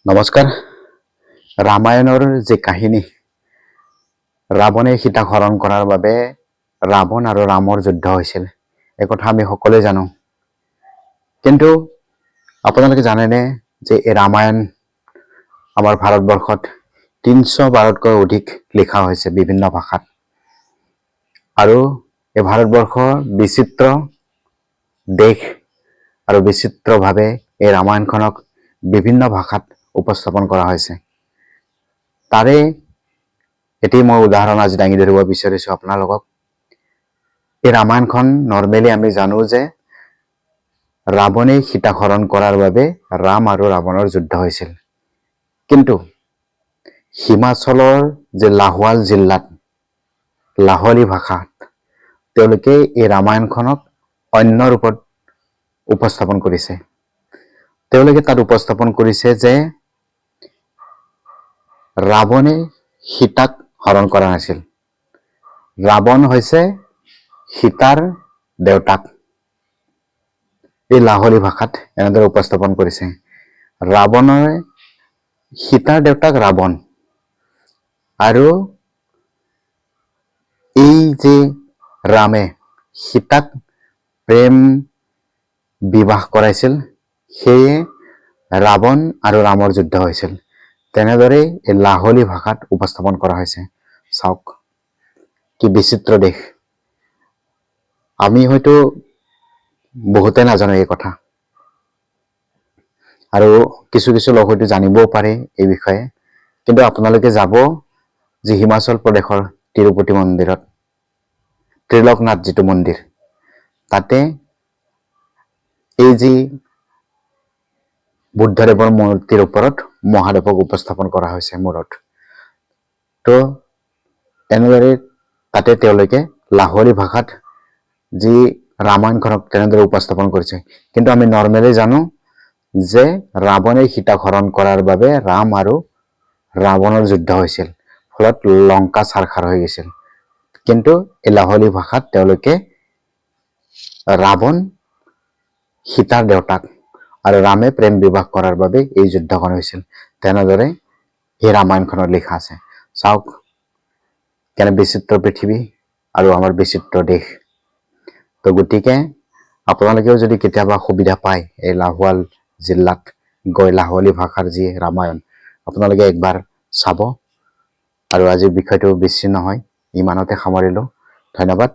নমস্কাৰ। ৰামায়ণৰ যে কাহিনী, ৰাৱণে সীতাক হৰণ কৰাৰ বাবে ৰাৱণ আৰু ৰামৰ যুদ্ধ হৈছিল, এই কথা আমি সকলোৱে জানো। কিন্তু আপোনালোকে জানেনে যে এই ৰামায়ণ আমাৰ ভাৰতবৰ্ষত ৩১২তকৈ অধিক লিখা হৈছে বিভিন্ন ভাষাত। আৰু এই ভাৰতবৰ্ষৰ বিচিত্ৰ দেশ আৰু বিচিত্ৰভাৱে এই ৰামায়ণখনক বিভিন্ন ভাষাত উপস্থাপন কৰা হৈছে। তাৰে এটি মই উদাহৰণ আজি দাঙি ধৰিব বিচাৰিছো আপোনালোকক। এই ৰামায়ণখন নৰ্মেলি আমি জানো যে ৰাৱণে সীতাক হৰণ কৰাৰ বাবে ৰাম আৰু ৰাৱণৰ যুদ্ধ হৈছিল। কিন্তু হিমাচলৰ যে লাহোৱাল জিলাত লাহলী ভাষাত তেওঁলোকে এই ৰামায়ণখনক অন্য ৰূপত উপস্থাপন কৰিছে। তেওঁলোকে তাত উপস্থাপন কৰিছে যে ৰাৱণে সীতাক হৰণ কৰা নাছিল। ৰাৱণ হৈছে সীতাৰ দেউতাক। এই লাহলী ভাষাত এনেদৰে উপস্থাপন কৰিছে। ৰাৱণৰ সীতাৰ দেউতাক ৰাৱণ, আৰু এই যে ৰামে সীতাক প্ৰেম বিবাহ কৰাইছিল, সেয়ে ৰাৱণ আৰু ৰামৰ যুদ্ধ হৈছিল। তেনেদৰে এই লাহলী ভাষাত উপস্থাপন কৰা হৈছে। চাওক কি বিচিত্ৰ দেশ। আমি হয়তো বহুতে নাজানো এই কথা, আৰু কিছু লোক হয়তো জানিবও পাৰে এই বিষয়ে। কিন্তু আপোনালোকে যাব যে হিমাচল প্ৰদেশৰ তিৰুপতি মন্দিৰত, ত্ৰিলোকনাথ যিটো মন্দিৰ, তাতে এই যি বুদ্ধদেৱৰ মূৰ্তিৰ ওপৰত মহাদেৱক উপস্থাপন কৰা হৈছে মূৰত। তো এনেদৰে তাতে তেওঁলোকে লাহলী ভাষাত যি ৰামায়ণখনক তেনেদৰে উপস্থাপন কৰিছে। কিন্তু আমি নৰ্মেলি জানো যে ৰাৱণে সীতাক হৰণ কৰাৰ বাবে ৰাম আৰু ৰাৱণৰ যুদ্ধ হৈছিল, ফলত লংকা ছাৰখাৰ হৈ গৈছিল। কিন্তু এই লাহলী ভাষাত তেওঁলোকে ৰাৱণ সীতাৰ দেউতাক আৰু ৰামে প্ৰেম বিবাহ কৰাৰ বাবে এই যুদ্ধখন হৈছিল, তেনেদৰে এই ৰামায়ণখনত লিখা আছে। চাওক কেনে বিচিত্ৰ পৃথিৱী আৰু আমাৰ বিচিত্ৰ দেশ। তো গতিকে আপোনালোকেও যদি কেতিয়াবা সুবিধা পায় এই লাহোৱাল জিলাত গৈ লাহলী ভাষাৰ যি ৰামায়ণ, আপোনালোকে একবাৰ চাব। আৰু আজিৰ বিষয়টো বেছি নহয়, ইমানতে সামৰিলো। ধন্যবাদ।